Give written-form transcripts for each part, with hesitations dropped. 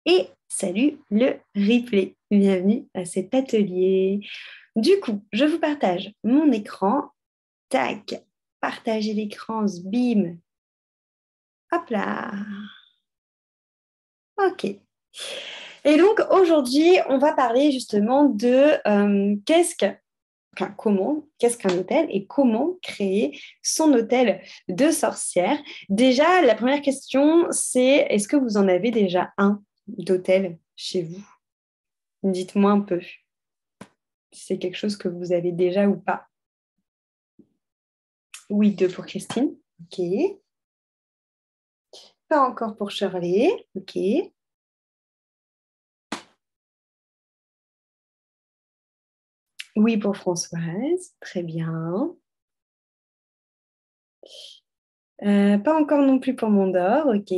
Et salut le replay. Bienvenue à cet atelier. Du coup, je vous partage mon écran. Tac, partager l'écran, bim. Hop là. Ok. Et donc aujourd'hui, on va parler justement de qu'est-ce qu'un hôtel et comment créer son hôtel de sorcière. Déjà, la première question, c'est est-ce que vous en avez déjà un d'hôtel chez vous? Dites-moi un peu si c'est quelque chose que vous avez déjà ou pas. Oui, deux pour Christine. Ok. Pas encore pour Shirley. Ok. Oui pour Françoise. Très bien. Pas encore non plus pour Mondor. Ok.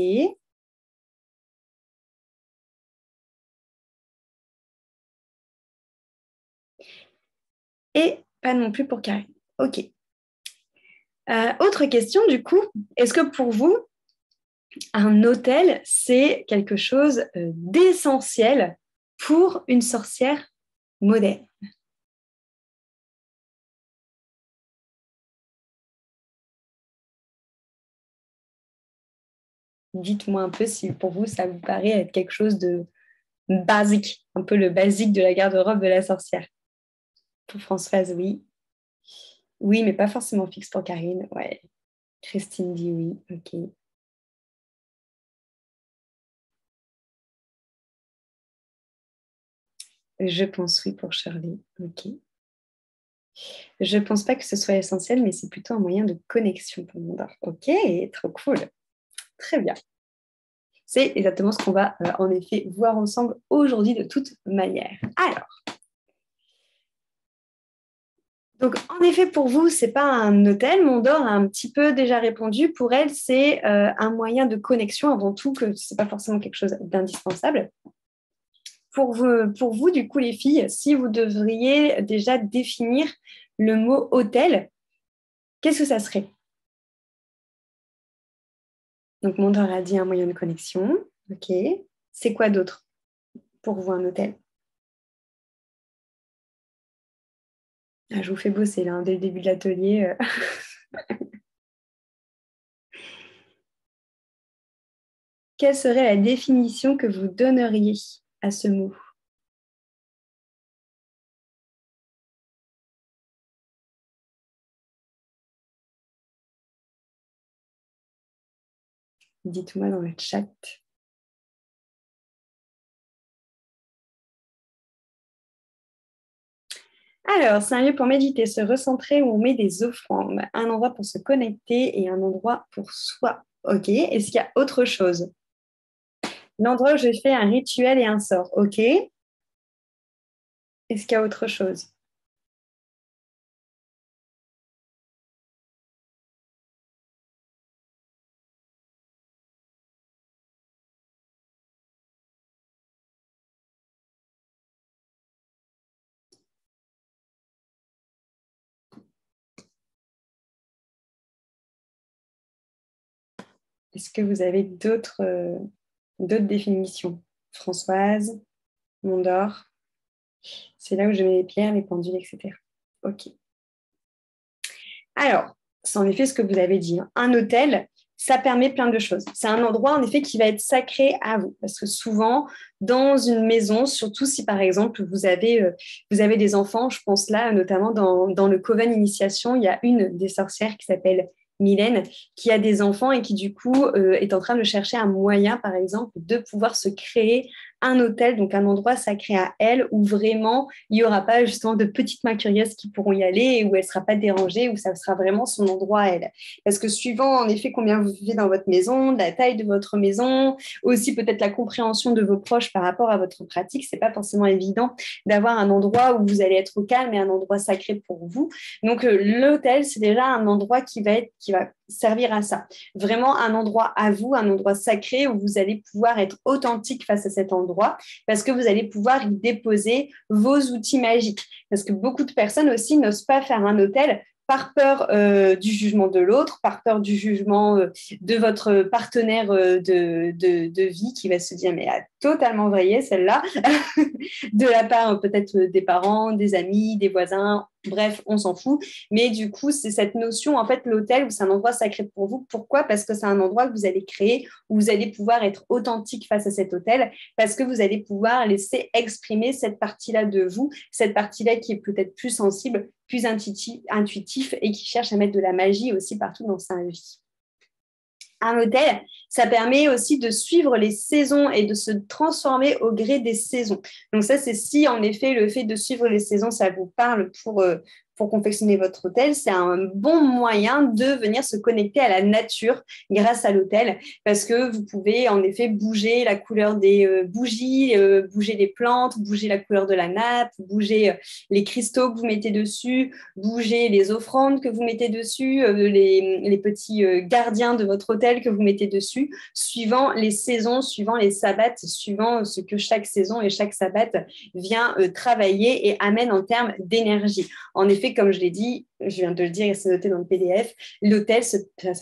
Et pas non plus pour Karine. Ok. Autre question du coup. Est-ce que pour vous, un hôtel, c'est quelque chose d'essentiel pour une sorcière moderne? Dites-moi un peu si pour vous, ça vous paraît être quelque chose de basique, un peu le basique de la garde-robe de la sorcière. Pour Françoise, oui. Oui, mais pas forcément fixe pour Karine. Ouais. Christine dit oui. Ok. Je pense oui pour Shirley. Ok. Je pense pas que ce soit essentiel, mais c'est plutôt un moyen de connexion pour mon art. Ok, trop cool. Très bien. C'est exactement ce qu'on va en effet voir ensemble aujourd'hui de toute manière. Alors, donc en effet pour vous, c'est pas un hôtel. Mondor a un petit peu déjà répondu. Pour elle, c'est un moyen de connexion avant tout, que c'est pas forcément quelque chose d'indispensable. Pour vous, du coup, les filles, si vous devriez déjà définir le mot hôtel, qu'est-ce que ça serait? Donc, Mondor a dit un moyen de connexion. Ok. C'est quoi d'autre pour vous un hôtel? Ah, je vous fais bosser là, hein, dès le début de l'atelier. Quelle serait la définition que vous donneriez à ce mot? Dites-moi dans le chat. Alors, c'est un lieu pour méditer, se recentrer où on met des offrandes, un endroit pour se connecter et un endroit pour soi. Ok. Est-ce qu'il y a autre chose? L'endroit où je fais un rituel et un sort. Ok. Est-ce qu'il y a autre chose? Est-ce que vous avez d'autres définitions? Françoise, Mondor, c'est là où je mets les pierres, les pendules, etc. Ok. Alors, c'est en effet ce que vous avez dit, hein. Un hôtel, ça permet plein de choses. C'est un endroit, en effet, qui va être sacré à vous. Parce que souvent, dans une maison, surtout si, par exemple, vous avez des enfants, je pense là, notamment dans le Coven Initiation, il y a une des sorcières qui s'appelle Mylène, qui a des enfants et qui, du coup, est en train de chercher un moyen, par exemple, de pouvoir se créer un hôtel, donc un endroit sacré à elle, où vraiment il n'y aura pas justement de petites mains curieuses qui pourront y aller et où elle ne sera pas dérangée, où ça sera vraiment son endroit à elle. Parce que suivant en effet combien vous vivez dans votre maison, la taille de votre maison, aussi peut-être la compréhension de vos proches par rapport à votre pratique, c'est pas forcément évident d'avoir un endroit où vous allez être au calme et un endroit sacré pour vous. Donc l'hôtel, c'est déjà un endroit qui va servir à ça. Vraiment un endroit à vous, un endroit sacré où vous allez pouvoir être authentique face à cet endroit parce que vous allez pouvoir y déposer vos outils magiques. Parce que beaucoup de personnes aussi n'osent pas faire un hôtel par peur du jugement de l'autre, par peur du jugement de votre partenaire de vie qui va se dire mais totalement vrillée, celle-là, de la part peut-être des parents, des amis, des voisins, bref, on s'en fout. Mais du coup, c'est cette notion, en fait, l'hôtel, où c'est un endroit sacré pour vous. Pourquoi? Parce que c'est un endroit que vous allez créer, où vous allez pouvoir être authentique face à cet hôtel, parce que vous allez pouvoir laisser exprimer cette partie-là de vous, cette partie-là qui est peut-être plus sensible, plus intuitif et qui cherche à mettre de la magie aussi partout dans sa vie. Un hôtel, ça permet aussi de suivre les saisons et de se transformer au gré des saisons. Donc ça, c'est si en effet le fait de suivre les saisons, ça vous parle pour confectionner votre hôtel, c'est un bon moyen de venir se connecter à la nature grâce à l'hôtel, parce que vous pouvez en effet bouger la couleur des bougies, bouger les plantes, bouger la couleur de la nappe, bouger les cristaux que vous mettez dessus, bouger les offrandes que vous mettez dessus, les petits gardiens de votre hôtel que vous mettez dessus, suivant les saisons, suivant les sabbats, suivant ce que chaque saison et chaque sabbat vient travailler et amène en termes d'énergie. En effet, comme je l'ai dit, je viens de le dire et c'est noté dans le PDF, l'hôtel, ça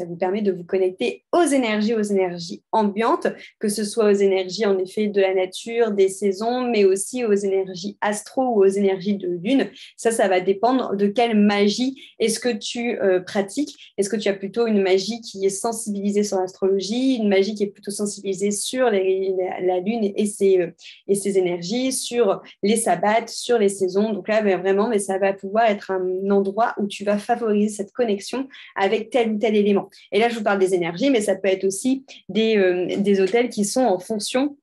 vous permet de vous connecter aux énergies ambiantes, que ce soit aux énergies en effet de la nature, des saisons, mais aussi aux énergies astro ou aux énergies de lune. Ça va dépendre de quelle magie est-ce que tu pratiques. Est-ce que tu as plutôt une magie qui est sensibilisée sur l'astrologie, une magie qui est plutôt sensibilisée sur la lune et ses énergies, sur les sabbats, sur les saisons. Donc là, vraiment, mais ça va pouvoir être un endroit où tu vas favoriser cette connexion avec tel ou tel élément. Et là, je vous parle des énergies, mais ça peut être aussi des hôtels qui sont en fonction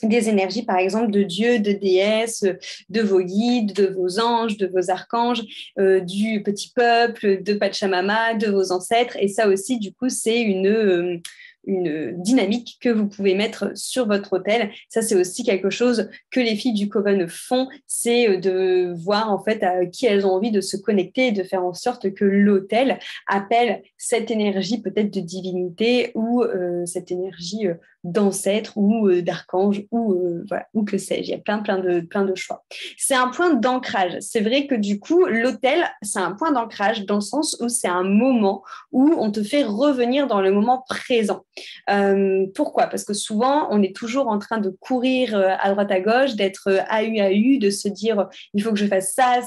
des énergies, par exemple, de dieux, de déesses, de vos guides, de vos anges, de vos archanges, du petit peuple, de Pachamama, de vos ancêtres. Et ça aussi, du coup, c'est une dynamique que vous pouvez mettre sur votre hôtel. Ça, c'est aussi quelque chose que les filles du Coven font, c'est de voir en fait à qui elles ont envie de se connecter et de faire en sorte que l'hôtel appelle cette énergie peut-être de divinité ou cette énergie d'ancêtre ou d'archange ou voilà, ou que sais-je. Il y a plein de choix. C'est un point d'ancrage. C'est vrai que du coup, l'hôtel, c'est un point d'ancrage dans le sens où c'est un moment où on te fait revenir dans le moment présent. Pourquoi? Parce que souvent, on est toujours en train de courir à droite à gauche, d'être AU, de se dire il faut que je fasse ça,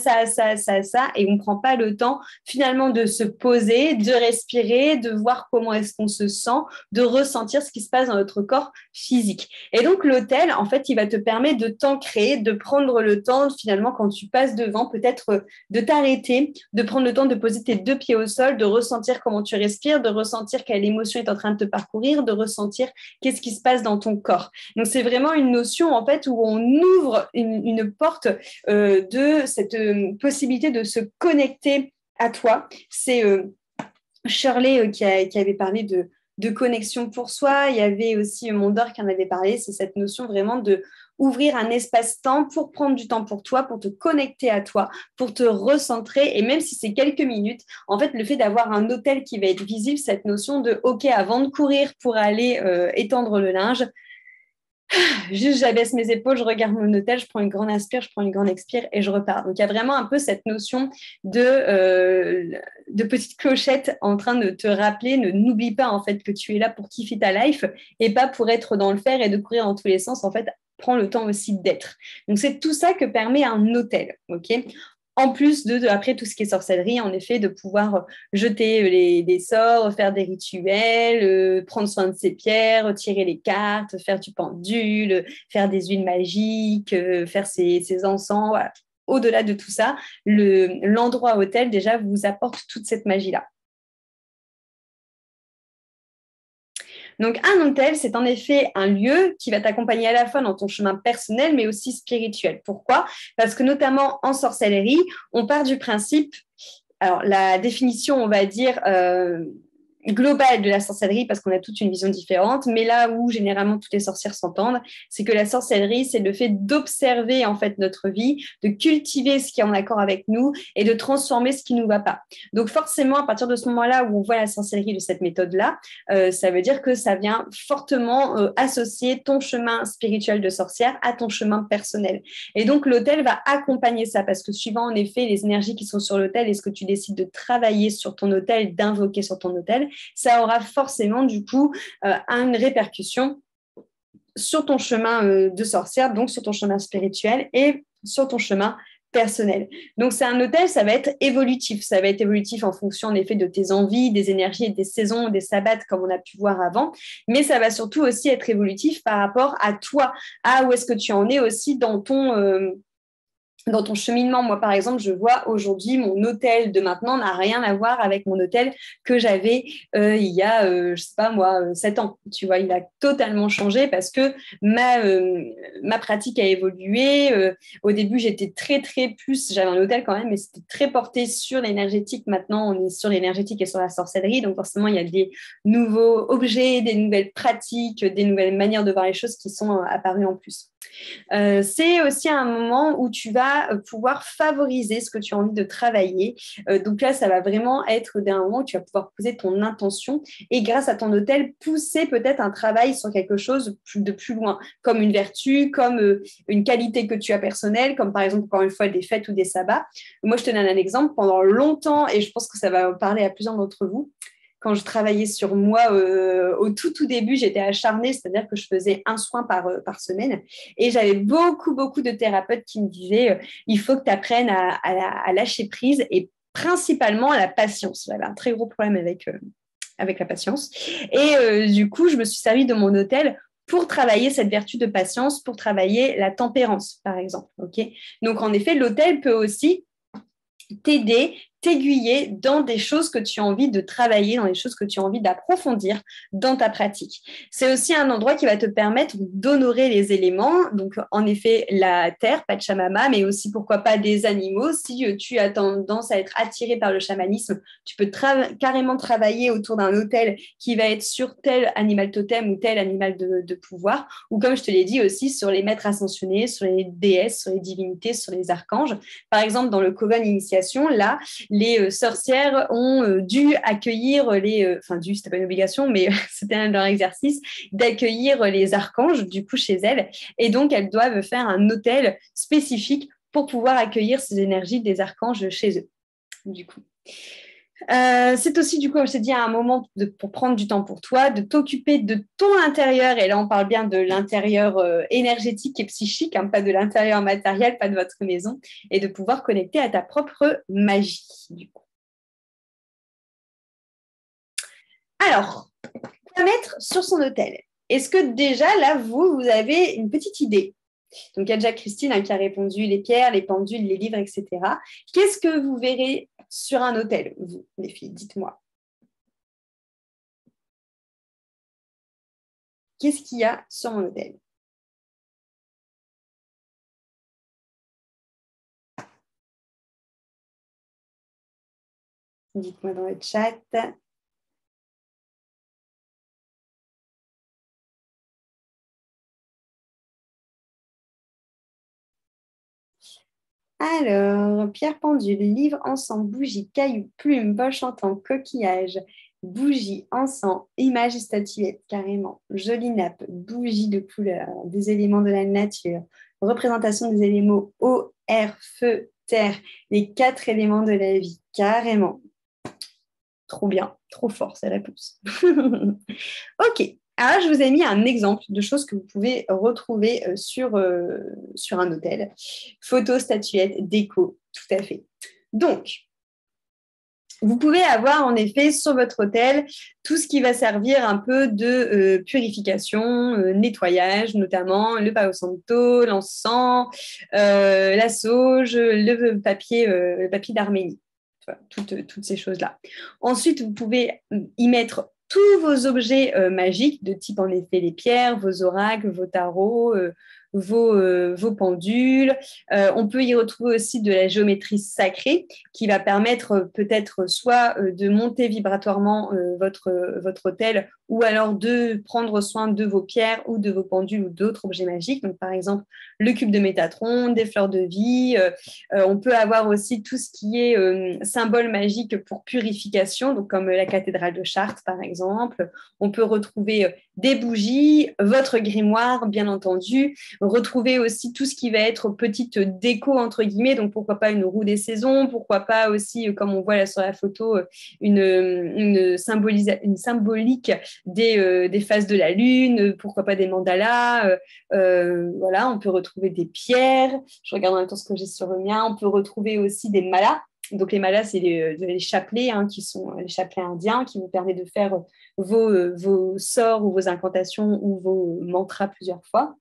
et on ne prend pas le temps finalement de se poser, de respirer, de voir comment est-ce qu'on se sent, de ressentir ce qui se passe dans notre corps physique. Et donc l'hôtel, en fait, il va te permettre de t'ancrer, de prendre le temps finalement quand tu passes devant, peut-être de t'arrêter, de prendre le temps de poser tes deux pieds au sol, de ressentir comment tu respires, de ressentir quelle émotion est en train de te parcourir, de ressentir qu'est-ce qui se passe dans ton corps. Donc c'est vraiment une notion en fait où on ouvre une porte de cette possibilité de se connecter à toi. C'est Shirley qui avait parlé de connexion pour soi. Il y avait aussi Mondor qui en avait parlé. C'est cette notion vraiment de ouvrir un espace-temps pour prendre du temps pour toi, pour te connecter à toi, pour te recentrer. Et même si c'est quelques minutes, en fait, le fait d'avoir un hôtel qui va être visible, cette notion de OK, avant de courir pour aller étendre le linge, juste j'abaisse mes épaules, je regarde mon hôtel, je prends une grande inspire, je prends une grande expire et je repars. Donc il y a vraiment un peu cette notion de petite clochette en train de te rappeler, n'oublie pas en fait que tu es là pour kiffer ta life et pas pour être dans le faire et de courir dans tous les sens. En fait, prends le temps aussi d'être. Donc c'est tout ça que permet un hôtel, ok? En plus après tout ce qui est sorcellerie, en effet, de pouvoir jeter des sorts, faire des rituels, prendre soin de ses pierres, tirer les cartes, faire du pendule, faire des huiles magiques, faire ses encens. Voilà. Au-delà de tout ça, l'endroit hôtel, déjà, vous apporte toute cette magie-là. Donc, un hôtel, c'est en effet un lieu qui va t'accompagner à la fois dans ton chemin personnel, mais aussi spirituel. Pourquoi? Parce que notamment en sorcellerie, on part du principe, alors la définition, on va dire, globale de la sorcellerie, parce qu'on a toute une vision différente, mais là où généralement toutes les sorcières s'entendent, c'est que la sorcellerie, c'est le fait d'observer en fait notre vie, de cultiver ce qui est en accord avec nous et de transformer ce qui ne nous va pas. Donc forcément, à partir de ce moment-là où on voit la sorcellerie de cette méthode-là, ça veut dire que ça vient fortement associer ton chemin spirituel de sorcière à ton chemin personnel. Et donc l'hôtel va accompagner ça, parce que suivant en effet les énergies qui sont sur l'hôtel et ce que tu décides de travailler sur ton hôtel, d'invoquer sur ton hôtel, ça aura forcément du coup une répercussion sur ton chemin de sorcière, donc sur ton chemin spirituel et sur ton chemin personnel. Donc, c'est un hôtel, ça va être évolutif. Ça va être évolutif en fonction, en effet, de tes envies, des énergies et des saisons, des sabbats, comme on a pu voir avant. Mais ça va surtout aussi être évolutif par rapport à toi, à où est-ce que tu en es aussi dans ton cheminement. Moi, par exemple, je vois aujourd'hui, mon hôtel de maintenant n'a rien à voir avec mon hôtel que j'avais il y a, je sais pas moi, 7 ans. Tu vois, il a totalement changé parce que ma pratique a évolué. Au début, j'étais très plus, j'avais un hôtel quand même, mais c'était très porté sur l'énergétique. Maintenant, on est sur l'énergétique et sur la sorcellerie. Donc, forcément, il y a des nouveaux objets, des nouvelles pratiques, des nouvelles manières de voir les choses qui sont apparues en plus. C'est aussi un moment où tu vas pouvoir favoriser ce que tu as envie de travailler. Donc là, ça va vraiment être d'un moment où tu vas pouvoir poser ton intention et grâce à ton hôtel, pousser peut-être un travail sur quelque chose de plus loin, comme une vertu, comme une qualité que tu as personnelle, comme par exemple, encore une fois, des fêtes ou des sabbats. Moi, je te donne un exemple. Pendant longtemps, et je pense que ça va parler à plusieurs d'entre vous, quand je travaillais sur moi au tout début, j'étais acharnée, c'est-à-dire que je faisais un soin par semaine. Et j'avais beaucoup de thérapeutes qui me disaient il faut que tu apprennes à lâcher prise et principalement à la patience. J'avais un très gros problème avec la patience. Et du coup, je me suis servie de mon hôtel pour travailler cette vertu de patience, pour travailler la tempérance, par exemple. Okay. Donc, en effet, l'hôtel peut aussi t'aider, t'aiguiller dans des choses que tu as envie de travailler, dans des choses que tu as envie d'approfondir dans ta pratique. C'est aussi un endroit qui va te permettre d'honorer les éléments, donc en effet la terre, Pachamama, mais aussi pourquoi pas des animaux. Si tu as tendance à être attiré par le chamanisme, tu peux carrément travailler autour d'un hôtel qui va être sur tel animal totem ou tel animal de pouvoir, ou comme je te l'ai dit aussi sur les maîtres ascensionnés, sur les déesses, sur les divinités, sur les archanges. Par exemple, dans le Coven Initiation, là, les sorcières ont dû accueillir c'était pas une obligation, mais c'était un de leurs exercices, d'accueillir les archanges, du coup, chez elles. Et donc, elles doivent faire un hôtel spécifique pour pouvoir accueillir ces énergies des archanges chez eux, du coup. C'est aussi, du coup, comme je t'ai dit, un moment pour prendre du temps pour toi, de t'occuper de ton intérieur. Et là, on parle bien de l'intérieur énergétique et psychique, hein, pas de l'intérieur matériel, pas de votre maison, et de pouvoir connecter à ta propre magie, du coup. Alors, quoi mettre sur son hôtel? Est-ce que déjà, là, vous avez une petite idée? Donc, il y a déjà Christine qui a répondu les pierres, les pendules, les livres, etc. Qu'est-ce que vous verrez sur un hôtel, vous, les filles? Dites-moi. Qu'est-ce qu'il y a sur mon hôtel? Dites-moi dans le chat. Alors, pierre pendule, livre, encens, bougie, caillou, plume, poche en temps, coquillage, bougie, encens, image et statuette, carrément, jolie nappe, bougie de couleur, des éléments de la nature, représentation des éléments eau, air, feu, terre, les 4 éléments de la vie, carrément. Trop bien, trop fort ces réponses. Ok, alors je vous ai mis un exemple de choses que vous pouvez retrouver sur un hôtel. Photos, statuettes, déco, tout à fait. Donc, vous pouvez avoir en effet sur votre hôtel tout ce qui va servir un peu de purification, nettoyage, notamment le Palo Santo, l'encens, la sauge, le papier d'Arménie. Toutes ces choses-là. Ensuite, vous pouvez y mettre tous vos objets magiques, de type en effet les pierres, vos oracles, vos tarots, vos pendules. On peut y retrouver aussi de la géométrie sacrée qui va permettre peut-être soit de monter vibratoirement votre hôtel ou alors de prendre soin de vos pierres ou de vos pendules ou d'autres objets magiques. Donc, par exemple, le cube de Métatron, des fleurs de vie. On peut avoir aussi tout ce qui est symbole magique pour purification, donc comme la cathédrale de Chartres, par exemple. On peut retrouver des bougies, votre grimoire, bien entendu. Retrouver aussi tout ce qui va être petite déco, entre guillemets. Donc, pourquoi pas une roue des saisons, pourquoi pas aussi, comme on voit là sur la photo, une symbolique des phases de la lune, pourquoi pas des mandalas. Voilà, on peut retrouver des pierres. Je regarde en même temps ce que j'ai sur le mien. On peut retrouver aussi des malas. Donc les malas, c'est les chapelets, qui sont les chapelets indiens qui vous permettent de faire vos sorts ou vos incantations ou vos mantras plusieurs fois.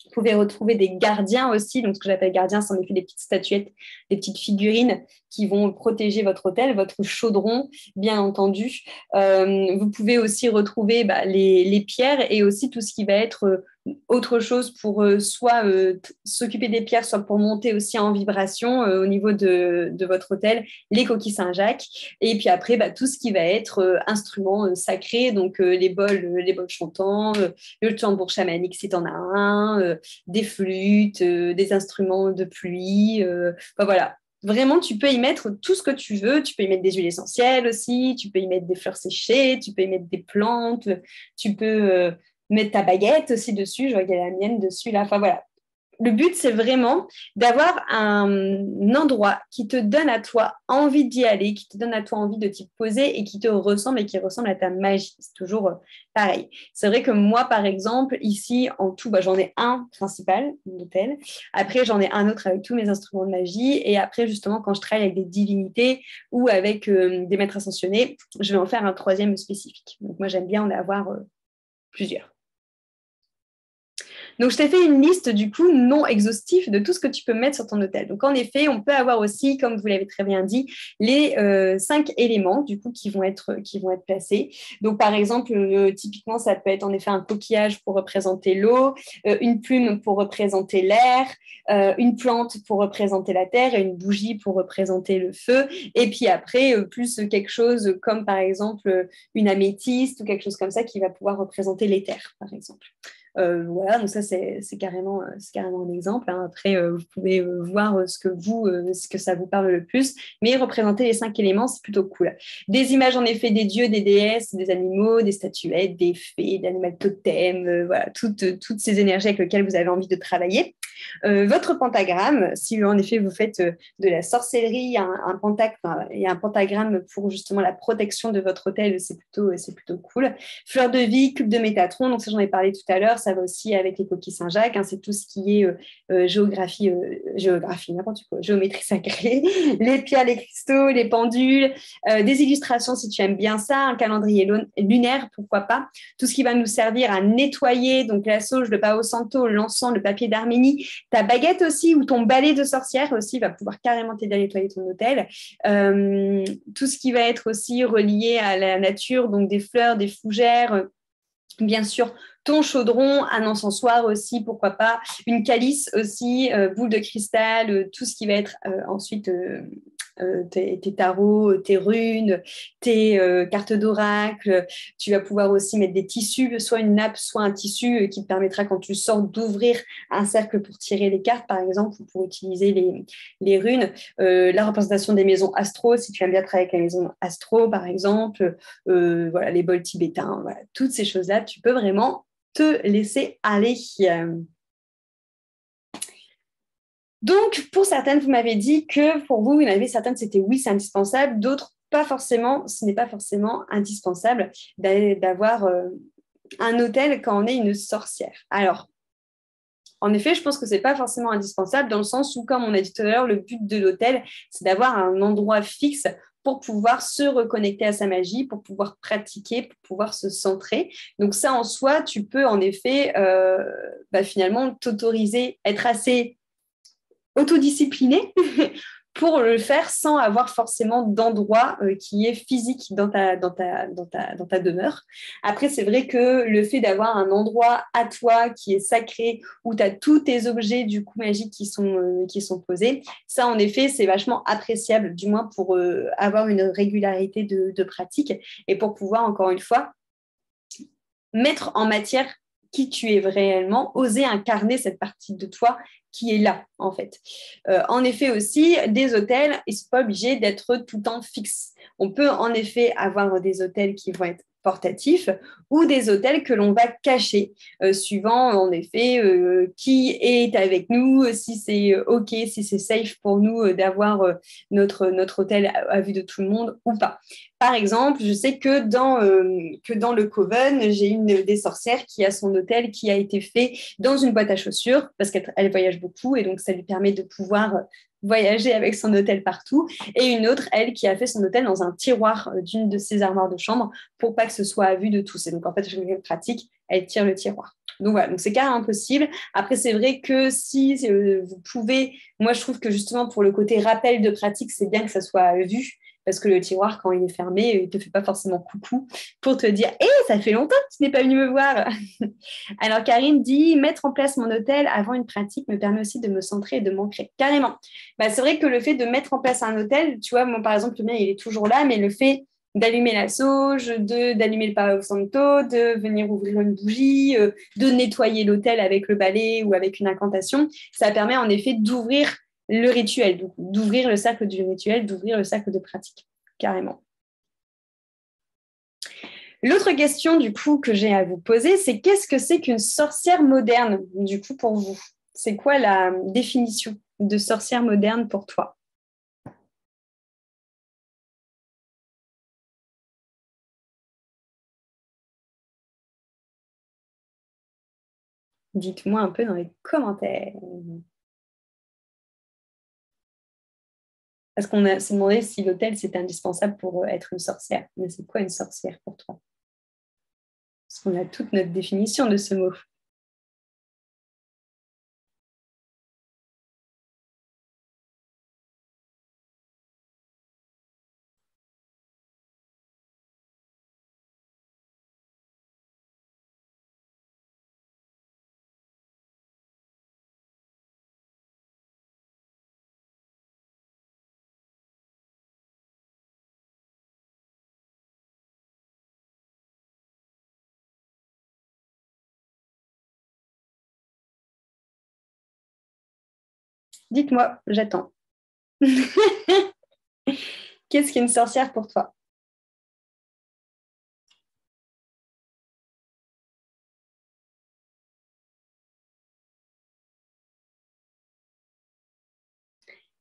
Vous pouvez retrouver des gardiens aussi. Donc, ce que j'appelle gardiens, c'est en effet des petites statuettes, des petites figurines qui vont protéger votre hôtel, votre chaudron, bien entendu. Vous pouvez aussi retrouver les pierres et aussi tout ce qui va être autre chose pour soit s'occuper des pierres, soit pour monter aussi en vibration au niveau de votre hôtel, les coquilles Saint-Jacques. Et puis après, tout ce qui va être instruments sacrés, donc les bols chantants, le tambour chamanique si tu en as un, des flûtes, des instruments de pluie. Voilà. Vraiment, tu peux y mettre tout ce que tu veux. Tu peux y mettre des huiles essentielles aussi. Tu peux y mettre des fleurs séchées. Tu peux y mettre des plantes. Tu peux mettre ta baguette aussi dessus. Je vois qu'il y a la mienne dessus là. Enfin voilà. Le but, c'est vraiment d'avoir un endroit qui te donne à toi envie d'y aller, qui te donne à toi envie de t'y poser et qui te ressemble et qui ressemble à ta magie. C'est toujours pareil. C'est vrai que moi, par exemple, ici, en tout, j'en ai un principal, l'hôtel. Après, j'en ai un autre avec tous mes instruments de magie. Et après, justement, quand je travaille avec des divinités ou avec des maîtres ascensionnés, je vais en faire un troisième spécifique. Donc, moi, j'aime bien en avoir plusieurs. Donc, je t'ai fait une liste, du coup, non exhaustive de tout ce que tu peux mettre sur ton hôtel. Donc, en effet, on peut avoir aussi, comme vous l'avez très bien dit, les 5 éléments, du coup, qui vont être placés. Donc, par exemple, typiquement, ça peut être en effet un coquillage pour représenter l'eau, une plume pour représenter l'air, une plante pour représenter la terre et une bougie pour représenter le feu. Et puis après, plus quelque chose comme, par exemple, une améthyste ou quelque chose comme ça qui va pouvoir représenter l'éther, par exemple. Voilà, donc ça, c'est carrément un exemple. Après, vous pouvez voir ce que ça vous parle le plus, mais représenter les 5 éléments, c'est plutôt cool. Des images, en effet, des dieux, des déesses, des animaux, des statuettes, des fées, des animaux totems, voilà, toutes ces énergies avec lesquelles vous avez envie de travailler. Votre pentagramme, si en effet vous faites de la sorcellerie, il y a un pentagramme pour justement la protection de votre hôtel, c'est plutôt cool. Fleur de vie, cube de Métatron, donc ça j'en ai parlé tout à l'heure, ça va aussi avec les coquilles Saint-Jacques, c'est tout ce qui est géographie, n'importe quoi, géométrie sacrée, les pierres, les cristaux, les pendules, des illustrations si tu aimes bien ça, un calendrier lunaire, pourquoi pas, tout ce qui va nous servir à nettoyer, donc la sauge, le Palo Santo, l'encens, le papier d'Arménie, ta baguette aussi ou ton balai de sorcière aussi va pouvoir carrément t'aider à nettoyer ton hôtel. Tout ce qui va être aussi relié à la nature, donc des fleurs, des fougères, bien sûr, ton chaudron, un encensoir aussi, pourquoi pas, une calice aussi, boule de cristal, tout ce qui va être ensuite tes tarots, tes runes, tes cartes d'oracle. Tu vas pouvoir aussi mettre des tissus, soit une nappe, soit un tissu qui te permettra quand tu sors d'ouvrir un cercle pour tirer les cartes, par exemple, pour utiliser les runes. La représentation des maisons astro, si tu aimes bien travailler avec la maison astro, par exemple, voilà, les bols tibétains, voilà, toutes ces choses-là, tu peux vraiment te laisser aller. Donc, pour certaines, vous m'avez dit que pour vous, il y en avait certaines, c'était oui, c'est indispensable, d'autres, pas forcément, ce n'est pas forcément indispensable d'avoir un hôtel quand on est une sorcière. Alors, en effet, je pense que ce n'est pas forcément indispensable dans le sens où, comme on a dit tout à l'heure, le but de l'hôtel, c'est d'avoir un endroit fixe pour pouvoir se reconnecter à sa magie, pour pouvoir pratiquer, pour pouvoir se centrer. Donc ça, en soi, tu peux en effet finalement t'autoriser, être assez autodiscipliné pour le faire sans avoir forcément d'endroit qui est physique dans ta demeure. Après, c'est vrai que le fait d'avoir un endroit à toi qui est sacré, où tu as tous tes objets du coup magiques qui sont posés, ça en effet, c'est vachement appréciable, du moins pour avoir une régularité de pratique et pour pouvoir, encore une fois, mettre en matière qui tu es réellement, oser incarner cette partie de toi qui est là, en fait. En effet aussi, des hôtels, ils ne sont pas obligés d'être tout le temps fixes. On peut en effet avoir des hôtels qui vont être portatifs ou des hôtels que l'on va cacher, suivant en effet qui est avec nous, si c'est OK, si c'est safe pour nous d'avoir notre hôtel à vue de tout le monde ou pas. Par exemple, je sais que dans le Coven, j'ai une des sorcières qui a son hôtel qui a été fait dans une boîte à chaussures parce qu'elle voyage beaucoup et donc ça lui permet de pouvoir voyager avec son hôtel partout. Et une autre, elle, qui a fait son hôtel dans un tiroir d'une de ses armoires de chambre pour pas que ce soit à vue de tous. Et donc, en fait, je fais pratique, elle tire le tiroir. Donc voilà, donc c'est carrément impossible. Après, c'est vrai que si vous pouvez, moi je trouve que justement pour le côté rappel de pratique, c'est bien que ça soit vu. Parce que le tiroir, quand il est fermé, il ne te fait pas forcément coucou pour te dire « Hé, ça fait longtemps que tu n'es pas venu me voir !» Alors, Karine dit « Mettre en place mon hôtel avant une pratique me permet aussi de me centrer et de m'ancrer. » Carrément. Bah, c'est vrai que le fait de mettre en place un hôtel, tu vois, moi, par exemple, le mien, il est toujours là, mais le fait d'allumer la sauge, d'allumer le Palo Santo, de venir ouvrir une bougie, de nettoyer l'hôtel avec le balai ou avec une incantation, ça permet en effet d'ouvrir le rituel, donc d'ouvrir le cercle du rituel, d'ouvrir le cercle de pratique, carrément. L'autre question, du coup, que j'ai à vous poser, c'est qu'est-ce que c'est qu'une sorcière moderne, du coup, pour vous? C'est quoi la définition de sorcière moderne pour toi? Dites-moi un peu dans les commentaires. Parce qu'on s'est demandé si l'hôtel, c'était indispensable pour être une sorcière. Mais c'est quoi une sorcière pour toi? Parce qu'on a toute notre définition de ce mot. Dites-moi, j'attends. Qu'est-ce qu'une sorcière pour toi?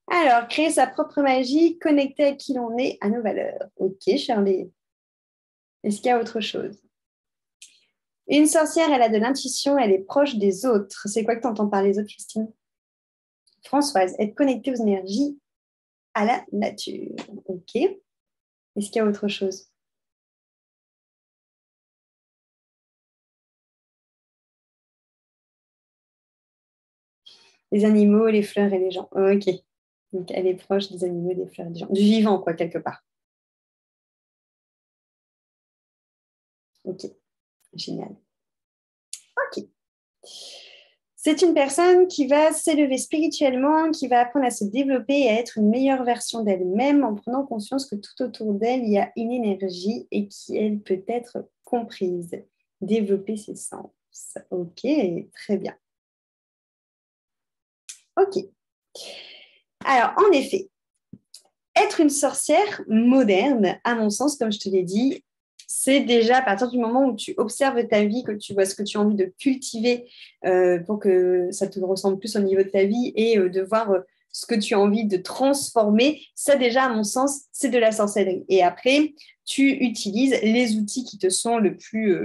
Alors, créer sa propre magie, connecter à qui l'on est, à nos valeurs. Ok, Charlie. Est-ce qu'il y a autre chose? Une sorcière, elle a de l'intuition, elle est proche des autres. C'est quoi que tu entends par les autres, Christine? Françoise, être connectée aux énergies, à la nature. Ok. Est-ce qu'il y a autre chose? Les animaux, les fleurs et les gens. Ok. Donc, elle est proche des animaux, des fleurs et des gens. Du vivant, quoi, quelque part. Ok. Génial. Ok. C'est une personne qui va s'élever spirituellement, qui va apprendre à se développer et à être une meilleure version d'elle-même en prenant conscience que tout autour d'elle, il y a une énergie et qu'elle peut être comprise. Développer ses sens. Ok, très bien. Ok. Alors, en effet, être une sorcière moderne, à mon sens, comme je te l'ai dit, c'est déjà à partir du moment où tu observes ta vie, que tu vois ce que tu as envie de cultiver pour que ça te ressemble plus au niveau de ta vie et de voir ce que tu as envie de transformer, ça déjà, à mon sens, c'est de la sorcellerie. Et après, tu utilises les outils qui te sont le plus,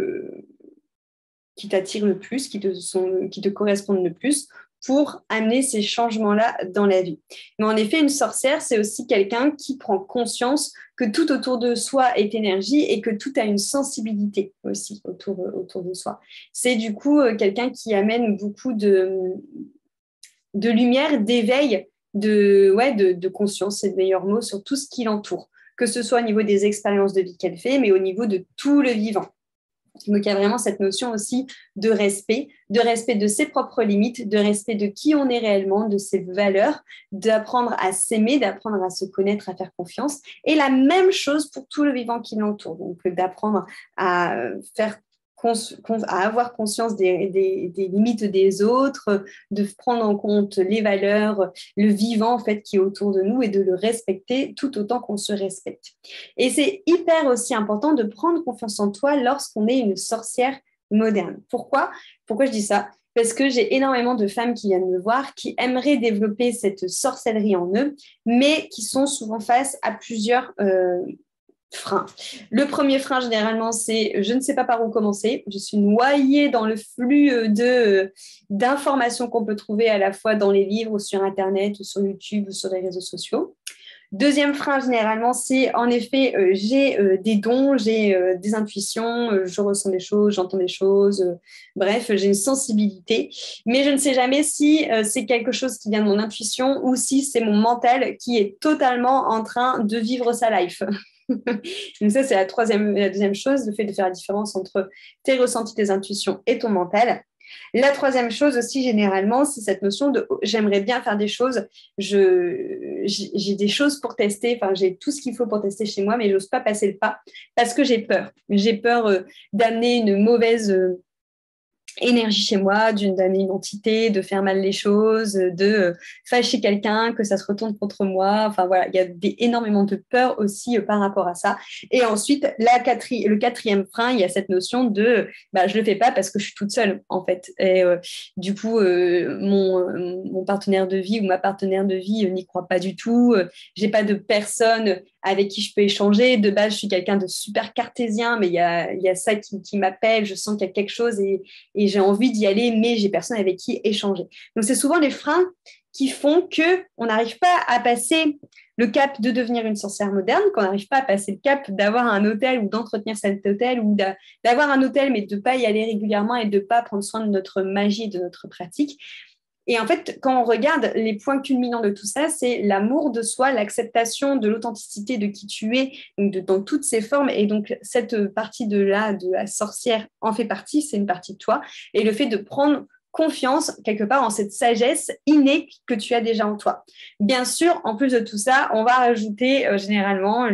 qui t'attirent le plus, qui te correspondent le plus pour amener ces changements-là dans la vie. Mais en effet, une sorcière, c'est aussi quelqu'un qui prend conscience que tout autour de soi est énergie et que tout a une sensibilité aussi autour de soi. C'est du coup quelqu'un qui amène beaucoup de lumière, d'éveil, de conscience, c'est le meilleur mot, sur tout ce qui l'entoure, que ce soit au niveau des expériences de vie qu'elle fait, mais au niveau de tout le vivant. Donc, il y a vraiment cette notion aussi de respect de ses propres limites, de respect de qui on est réellement, de ses valeurs, d'apprendre à s'aimer, d'apprendre à se connaître, à faire confiance. Et la même chose pour tout le vivant qui l'entoure. Donc, d'apprendre à faire à avoir conscience des limites des autres, de prendre en compte les valeurs, le vivant en fait qui est autour de nous et de le respecter tout autant qu'on se respecte. Et c'est hyper aussi important de prendre confiance en toi lorsqu'on est une sorcière moderne. Pourquoi je dis ça? Parce que j'ai énormément de femmes qui viennent me voir, qui aimeraient développer cette sorcellerie en eux, mais qui sont souvent face à plusieurs freins. Le premier frein, généralement, c'est je ne sais pas par où commencer. Je suis noyée dans le flux d'informations qu'on peut trouver à la fois dans les livres, ou sur Internet, ou sur YouTube, ou sur les réseaux sociaux. Deuxième frein, généralement, c'est en effet, j'ai des dons, j'ai des intuitions, je ressens des choses, j'entends des choses, bref, j'ai une sensibilité, mais je ne sais jamais si c'est quelque chose qui vient de mon intuition ou si c'est mon mental qui est totalement en train de vivre sa life. Donc ça, c'est la deuxième chose, le fait de faire la différence entre tes ressentis, tes intuitions et ton mental. La troisième chose aussi, généralement, c'est cette notion de j'aimerais bien faire des choses, j'ai des choses pour tester, enfin, j'ai tout ce qu'il faut pour tester chez moi, mais je n'ose pas passer le pas parce que j'ai peur. J'ai peur d'amener une mauvaise énergie chez moi, d'amener une entité, de faire mal les choses, de fâcher quelqu'un, que ça se retourne contre moi. Enfin voilà, il y a énormément de peur aussi par rapport à ça. Et ensuite, le quatrième frein, il y a cette notion de je le fais pas parce que je suis toute seule en fait. Et du coup, mon partenaire de vie ou ma partenaire de vie n'y croit pas du tout. J'ai pas de personne avec qui je peux échanger. De base, je suis quelqu'un de super cartésien, mais il y a ça qui m'appelle. Je sens qu'il y a quelque chose et j'ai envie d'y aller, mais j'ai personne avec qui échanger. Donc, c'est souvent les freins qui font qu'on n'arrive pas à passer le cap de devenir une sorcière moderne, qu'on n'arrive pas à passer le cap d'avoir un hôtel ou d'entretenir cet hôtel ou d'avoir un hôtel, mais de ne pas y aller régulièrement et de ne pas prendre soin de notre magie et de notre pratique. Et en fait, quand on regarde les points culminants de tout ça, c'est l'amour de soi, l'acceptation de l'authenticité de qui tu es, donc dans toutes ses formes. Et donc, cette partie de la sorcière en fait partie, c'est une partie de toi. Et le fait de prendre confiance, quelque part, en cette sagesse innée que tu as déjà en toi. Bien sûr, en plus de tout ça, on va rajouter généralement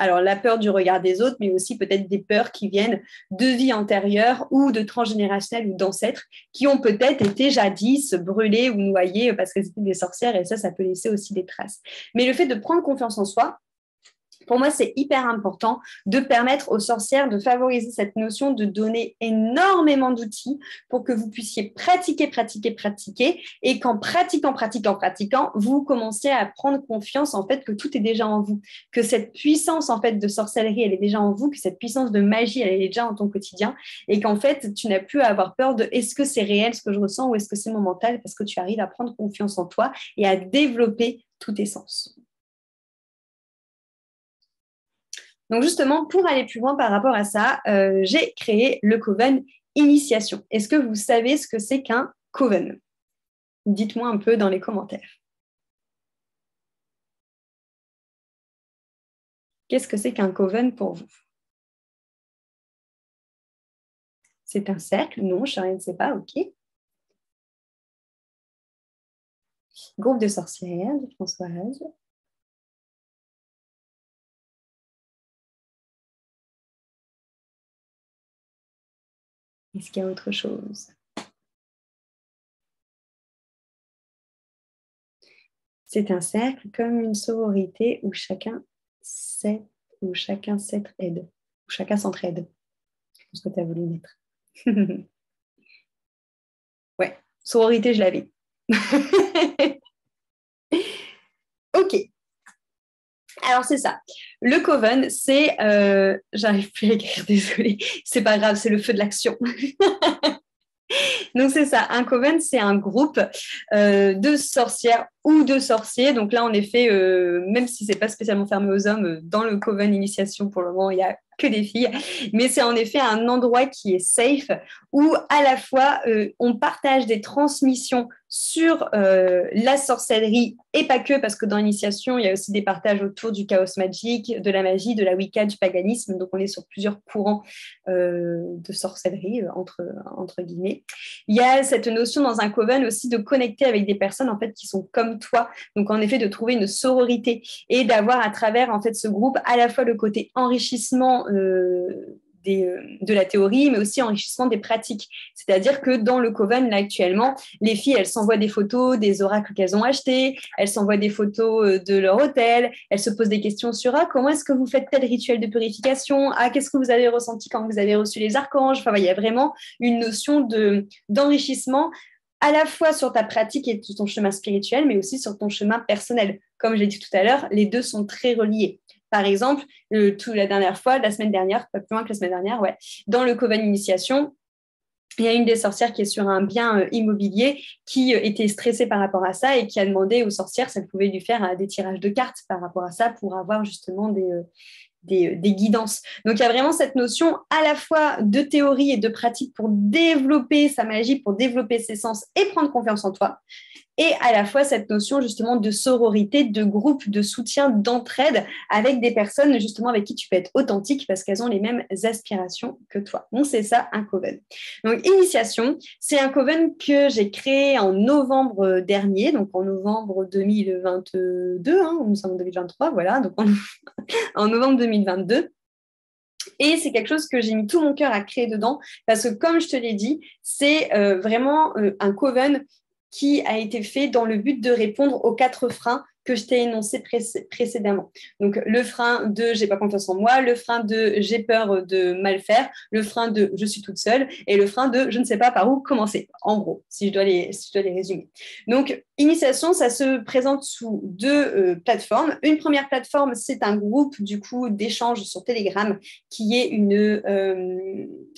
alors la peur du regard des autres, mais aussi peut-être des peurs qui viennent de vie antérieure ou de transgénérationnel ou d'ancêtres qui ont peut-être été jadis brûlées ou noyées parce qu'elles étaient des sorcières et ça peut laisser aussi des traces. Mais le fait de prendre confiance en soi, pour moi, c'est hyper important de permettre aux sorcières de favoriser cette notion de donner énormément d'outils pour que vous puissiez pratiquer et qu'en pratiquant, vous commenciez à prendre confiance en fait que tout est déjà en vous, que cette puissance en fait de sorcellerie, elle est déjà en vous, que cette puissance de magie, elle est déjà en ton quotidien et qu'en fait, tu n'as plus à avoir peur de est-ce que c'est réel ce que je ressens ou est-ce que c'est mon mental parce que tu arrives à prendre confiance en toi et à développer tous tes sens. Donc justement, pour aller plus loin par rapport à ça, j'ai créé le Coven Initiation. Est-ce que vous savez ce que c'est qu'un Coven? Dites-moi un peu dans les commentaires. Qu'est-ce que c'est qu'un Coven pour vous? C'est un cercle? Non, je ne sais pas, ok. Groupe de sorcières, de Françoise. Est-ce qu'il y a autre chose? C'est un cercle comme une sororité où chacun s'aide, où chacun s'entraide. Où chacun s'entraide. C'est ce que tu as voulu mettre. Ouais, sororité, je l'avais. Ok. Alors, c'est ça. Le Coven, c'est... j'arrive plus à écrire, désolée. C'est pas grave, c'est le feu de l'action. Donc, c'est ça. Un Coven, c'est un groupe de sorcières ou de sorciers. Donc là, en effet, même si c'est pas spécialement fermé aux hommes, dans le Coven Initiation, pour le moment, il y a que des filles. Mais c'est en effet un endroit qui est safe où à la fois on partage des transmissions sur la sorcellerie et pas que, parce que dans l'initiation, il y a aussi des partages autour du chaos magique, de la magie, de la Wicca, du paganisme. Donc on est sur plusieurs courants de sorcellerie, entre guillemets. Il y a cette notion dans un coven aussi de connecter avec des personnes en fait qui sont comme toi. Donc en effet de trouver une sororité et d'avoir à travers en fait ce groupe à la fois le côté enrichissement de la théorie, mais aussi enrichissement des pratiques. C'est-à-dire que dans le Coven, là, actuellement, les filles, elles s'envoient des photos des oracles qu'elles ont achetés, elles s'envoient des photos de leur hôtel, elles se posent des questions sur comment est-ce que vous faites tel rituel de purification, qu'est-ce que vous avez ressenti quand vous avez reçu les archanges. Enfin, il y a vraiment une notion d'enrichissement à la fois sur ta pratique et sur ton chemin spirituel, mais aussi sur ton chemin personnel. Comme je l'ai dit tout à l'heure, les deux sont très reliés. Par exemple, la dernière fois, la semaine dernière, pas plus loin que la semaine dernière, ouais, dans le Coven Initiation, il y a une des sorcières qui est sur un bien immobilier qui était stressée par rapport à ça et qui a demandé aux sorcières si elles pouvaient lui faire des tirages de cartes par rapport à ça pour avoir justement des guidances. Donc, il y a vraiment cette notion à la fois de théorie et de pratique pour développer sa magie, pour développer ses sens et prendre confiance en toi. Et à la fois cette notion justement de sororité, de groupe, de soutien, d'entraide avec des personnes justement avec qui tu peux être authentique parce qu'elles ont les mêmes aspirations que toi. Donc, c'est ça un coven. Donc, Initiation, c'est un coven que j'ai créé en novembre dernier, donc en novembre 2022, nous sommes en 2023, voilà, donc en novembre 2022. Et c'est quelque chose que j'ai mis tout mon cœur à créer dedans parce que, comme je te l'ai dit, c'est vraiment un coven qui a été fait dans le but de répondre aux 4 freins que je t'ai énoncés précédemment. Donc, le frein de j'ai pas confiance en moi, le frein de j'ai peur de mal faire, le frein de je suis toute seule et le frein de je ne sais pas par où commencer, en gros, si je dois les résumer. Donc, Initiation, ça se présente sous 2 plateformes. Une première plateforme, c'est un groupe du coup d'échange sur Telegram qui est une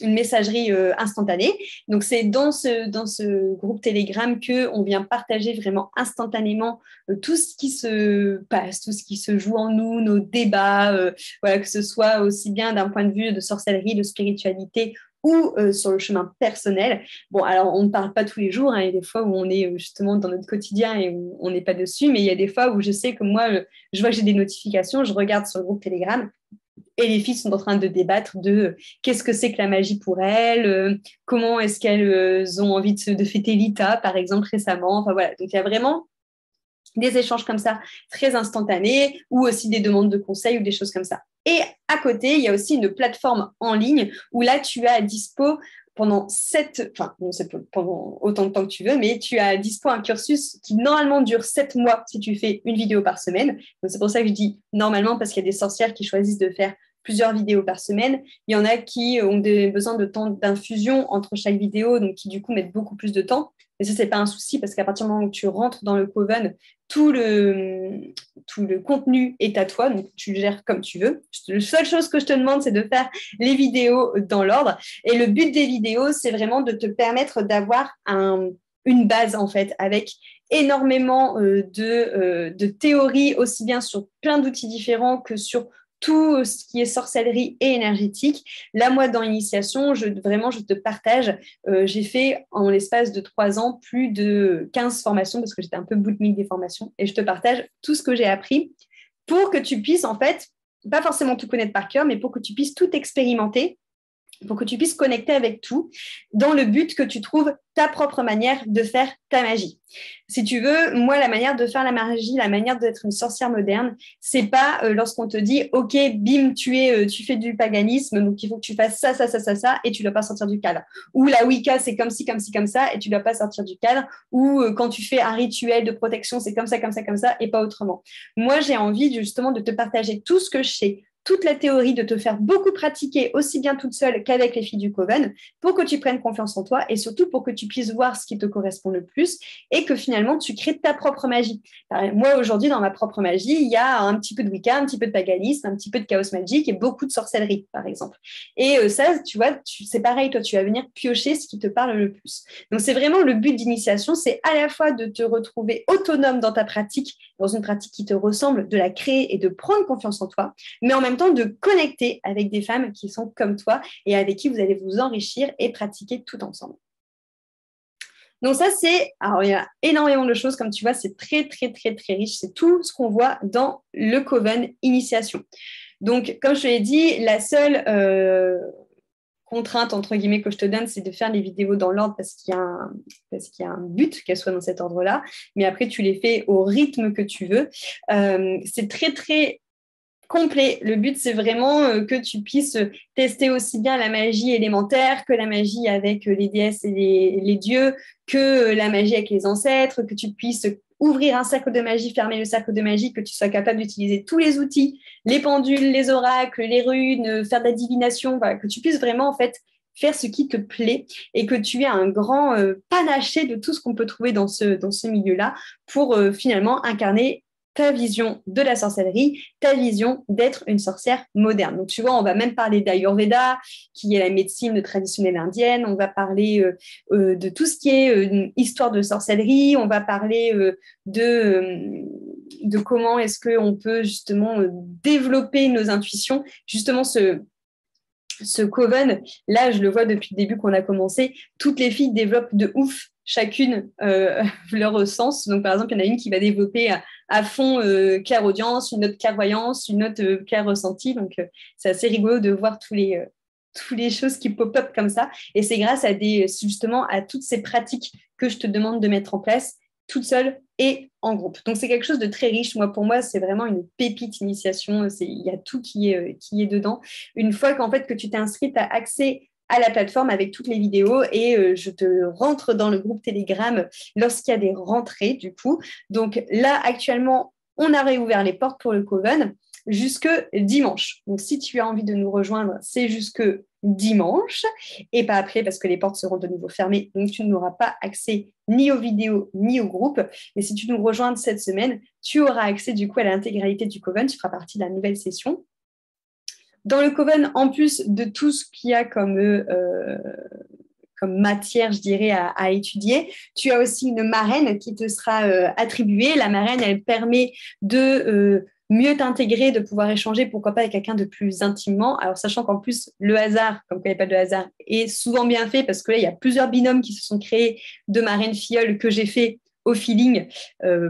messagerie instantanée. Donc, c'est dans ce groupe Telegram qu'on vient partager vraiment instantanément tout ce qui se passe, tout ce qui se joue en nous, nos débats, voilà, que ce soit aussi bien d'un point de vue de sorcellerie, de spiritualité ou sur le chemin personnel. Bon, alors on ne parle pas tous les jours, il y a des fois où on est justement dans notre quotidien et où on n'est pas dessus, mais il y a des fois où je sais que moi, je vois que j'ai des notifications, je regarde sur le groupe Telegram et les filles sont en train de débattre de qu'est-ce que c'est que la magie pour elles, comment est-ce qu'elles ont envie de fêter l'ITA, par exemple, récemment. Enfin voilà, donc il y a vraiment des échanges comme ça, très instantanés, ou aussi des demandes de conseils ou des choses comme ça. Et à côté, il y a aussi une plateforme en ligne où là, tu as à dispo pendant pendant autant de temps que tu veux, mais tu as à dispo un cursus qui normalement dure 7 mois si tu fais une vidéo par semaine. Donc, c'est pour ça que je dis normalement, parce qu'il y a des sorcières qui choisissent de faire plusieurs vidéos par semaine. Il y en a qui ont besoin de temps d'infusion entre chaque vidéo, donc qui du coup mettent beaucoup plus de temps. Mais ça, c'est pas un souci parce qu'à partir du moment où tu rentres dans le Coven, tout le contenu est à toi, donc tu le gères comme tu veux. La seule chose que je te demande, c'est de faire les vidéos dans l'ordre. Et le but des vidéos, c'est vraiment de te permettre d'avoir une base, en fait, avec énormément de théories, aussi bien sur plein d'outils différents que sur tout ce qui est sorcellerie et énergétique. Là, moi, dans Initiation, je te partage. J'ai fait, en l'espace de 3 ans, plus de 15 formations parce que j'étais un peu bootmique des formations. Et je te partage tout ce que j'ai appris pour que tu puisses, en fait, pas forcément tout connaître par cœur, mais pour que tu puisses tout expérimenter, pour que tu puisses connecter avec tout, dans le but que tu trouves ta propre manière de faire ta magie. Si tu veux, moi, la manière de faire la magie, la manière d'être une sorcière moderne, c'est pas lorsqu'on te dit, OK, bim, tu fais du paganisme, donc il faut que tu fasses ça, ça, ça, ça, ça, et tu ne dois pas sortir du cadre. Ou la Wicca, c'est comme ci, comme ça, et tu ne dois pas sortir du cadre. Ou quand tu fais un rituel de protection, c'est comme ça, et pas autrement. Moi, j'ai envie justement de te partager tout ce que je sais, toute la théorie, de te faire beaucoup pratiquer aussi bien toute seule qu'avec les filles du Coven pour que tu prennes confiance en toi et surtout pour que tu puisses voir ce qui te correspond le plus et que finalement tu crées ta propre magie. Moi aujourd'hui dans ma propre magie, il y a un petit peu de Wicca, un petit peu de paganisme, un petit peu de chaos magique et beaucoup de sorcellerie par exemple. Et ça, tu vois, c'est pareil, toi tu vas venir piocher ce qui te parle le plus. Donc c'est vraiment le but d'Initiation, c'est à la fois de te retrouver autonome dans ta pratique, dans une pratique qui te ressemble, de la créer et de prendre confiance en toi, mais en même temps de connecter avec des femmes qui sont comme toi et avec qui vous allez vous enrichir et pratiquer tout ensemble. Donc ça, alors il y a énormément de choses, comme tu vois, c'est très, très, très, très riche. C'est tout ce qu'on voit dans le Coven Initiation. Donc, comme je te l'ai dit, la seule contrainte, entre guillemets, que je te donne, c'est de faire les vidéos dans l'ordre parce qu'il y a un but qu'elles soient dans cet ordre-là. Mais après, tu les fais au rythme que tu veux. C'est très, très complet. Le but, c'est vraiment que tu puisses tester aussi bien la magie élémentaire que la magie avec les déesses et les dieux, que la magie avec les ancêtres, que tu puisses ouvrir un cercle de magie, fermer le cercle de magie, que tu sois capable d'utiliser tous les outils, les pendules, les oracles, les runes, faire de la divination, voilà, que tu puisses vraiment en fait faire ce qui te plaît et que tu aies un grand panaché de tout ce qu'on peut trouver dans ce milieu-là pour finalement incarner ta vision de la sorcellerie, ta vision d'être une sorcière moderne. Donc, tu vois, on va même parler d'Ayurveda, qui est la médecine traditionnelle indienne. On va parler de tout ce qui est histoire de sorcellerie. On va parler de comment est-ce qu'on peut justement développer nos intuitions. Justement, ce coven, là, je le vois depuis le début qu'on a commencé, toutes les filles développent de ouf chacune leur sens. Donc, par exemple, il y en a une qui va développer à fond clairaudience, une autre clairvoyance, une autre clair ressenti. Donc, c'est assez rigolo de voir tous les choses qui pop-up comme ça. Et c'est grâce à justement à toutes ces pratiques que je te demande de mettre en place toute seule et en groupe. Donc, c'est quelque chose de très riche. Pour moi, c'est vraiment une pépite initiation. Il y a tout qui est dedans. Une fois qu'en fait que tu t'es inscrit, tu as accès à la plateforme avec toutes les vidéos et je te rentre dans le groupe Telegram lorsqu'il y a des rentrées, du coup. Donc là, actuellement, on a réouvert les portes pour le Coven jusque dimanche. Donc, si tu as envie de nous rejoindre, c'est jusque dimanche et pas après parce que les portes seront de nouveau fermées. Donc, tu n'auras pas accès ni aux vidéos ni au groupe. Mais si tu nous rejoins cette semaine, tu auras accès du coup à l'intégralité du Coven. Tu feras partie de la nouvelle session. Dans le Coven, en plus de tout ce qu'il y a comme matière, je dirais, à étudier. Tu as aussi une marraine qui te sera attribuée. La marraine, elle permet de mieux t'intégrer, de pouvoir échanger, pourquoi pas avec quelqu'un de plus intimement. Alors, sachant qu'en plus, le hasard, comme il n'y a pas de hasard, est souvent bien fait parce que là, il y a plusieurs binômes qui se sont créés de marraines filleules que j'ai fait au feeling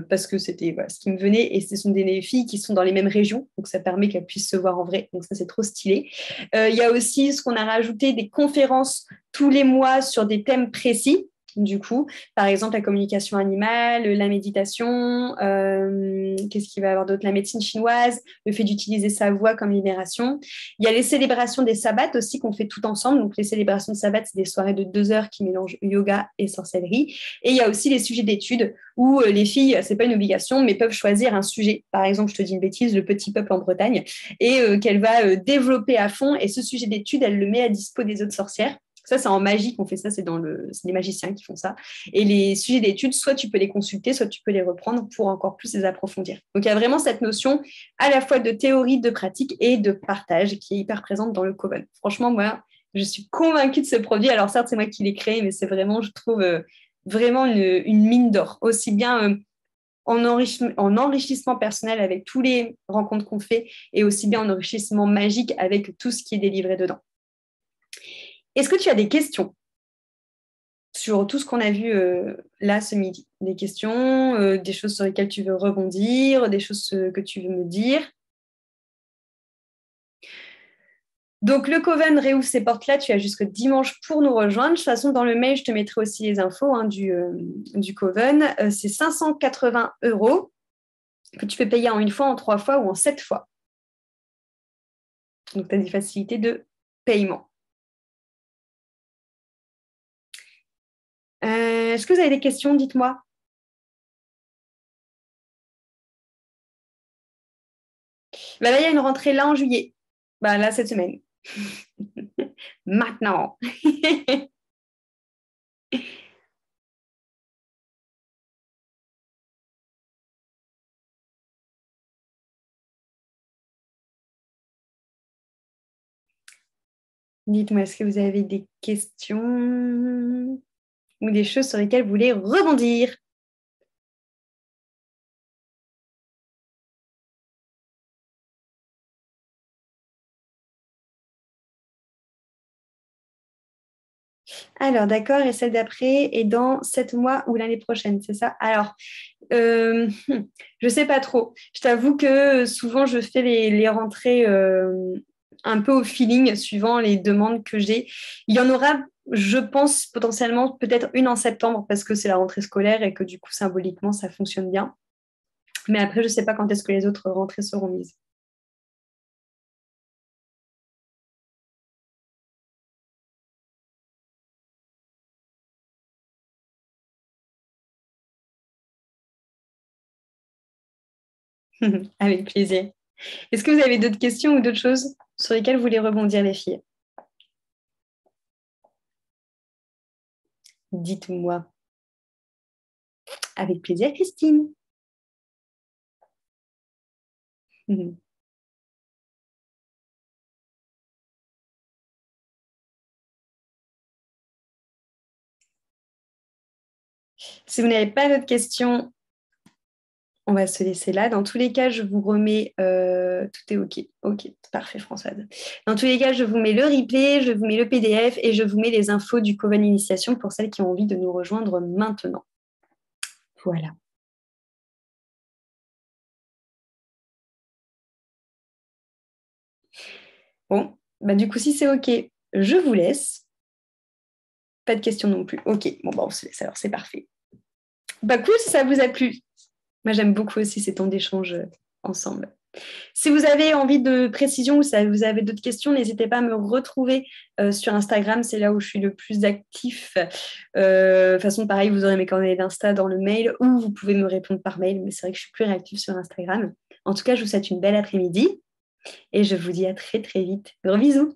parce que c'était ce qui me venait et ce sont des filles qui sont dans les mêmes régions, donc ça permet qu'elles puissent se voir en vrai, donc ça c'est trop stylé. Il y a aussi ce qu'on a rajouté, des conférences tous les mois sur des thèmes précis. Du coup, par exemple, la communication animale, la méditation, qu'est-ce qu'il va y avoir d'autre? La médecine chinoise, le fait d'utiliser sa voix comme libération. Il y a les célébrations des sabbats aussi qu'on fait tout ensemble. Donc, les célébrations de sabbat, c'est des soirées de 2 heures qui mélangent yoga et sorcellerie. Et il y a aussi les sujets d'études où les filles, c'est pas une obligation, mais peuvent choisir un sujet. Par exemple, je te dis une bêtise, le petit peuple en Bretagne, et qu'elle va développer à fond. Et ce sujet d'études, elle le met à dispo des autres sorcières. Ça, c'est en magie qu'on fait ça, c'est les magiciens qui font ça. Et les sujets d'études, soit tu peux les consulter, soit tu peux les reprendre pour encore plus les approfondir. Donc, il y a vraiment cette notion à la fois de théorie, de pratique et de partage qui est hyper présente dans le Coven. Franchement, moi, je suis convaincue de ce produit. Alors, certes, c'est moi qui l'ai créé, mais c'est vraiment, je trouve, vraiment une mine d'or. Aussi bien en enrichissement personnel avec tous les rencontres qu'on fait et aussi bien en enrichissement magique avec tout ce qui est délivré dedans. Est-ce que tu as des questions sur tout ce qu'on a vu là ce midi? Des questions, des choses sur lesquelles tu veux rebondir, des choses que tu veux me dire? Donc, le Coven réouvre ses portes là. Tu as jusqu'au dimanche pour nous rejoindre. De toute façon, dans le mail, je te mettrai aussi les infos du Coven. C'est 580 € que tu peux payer en 1 fois, en 3 fois ou en 7 fois. Donc, tu as des facilités de paiement. Est-ce que vous avez des questions? Dites-moi. Là, il y a une rentrée là en juillet. Là, cette semaine. Maintenant. Dites-moi, est-ce que vous avez des questions ou des choses sur lesquelles vous voulez rebondir? Alors, d'accord, et celle d'après est dans 7 mois ou l'année prochaine, c'est ça? Alors, je ne sais pas trop. Je t'avoue que souvent, je fais les rentrées un peu au feeling, suivant les demandes que j'ai. Il y en aura, je pense, potentiellement peut-être une en septembre parce que c'est la rentrée scolaire et que du coup, symboliquement, ça fonctionne bien. Mais après, je ne sais pas quand est-ce que les autres rentrées seront mises. Avec plaisir. Est-ce que vous avez d'autres questions ou d'autres choses sur lesquelles vous voulez rebondir, les filles? Dites-moi. Avec plaisir, Christine. Si vous n'avez pas d'autres questions, on va se laisser là. Dans tous les cas, je vous remets... tout est OK. OK, parfait, Françoise. Dans tous les cas, je vous mets le replay, je vous mets le PDF et je vous mets les infos du Coven Initiation pour celles qui ont envie de nous rejoindre maintenant. Voilà. Bon, bah, du coup, si c'est OK, je vous laisse. Pas de questions non plus. OK, bon, bah, on se laisse alors, c'est parfait. Bah cool, si ça vous a plu. Moi, j'aime beaucoup aussi ces temps d'échange ensemble. Si vous avez envie de précision ou si vous avez d'autres questions, n'hésitez pas à me retrouver sur Instagram. C'est là où je suis le plus actif. De toute façon, pareil, vous aurez mes coordonnées d'Insta dans le mail ou vous pouvez me répondre par mail. Mais c'est vrai que je suis plus réactive sur Instagram. En tout cas, je vous souhaite une belle après-midi et je vous dis à très, très vite. Gros bisous.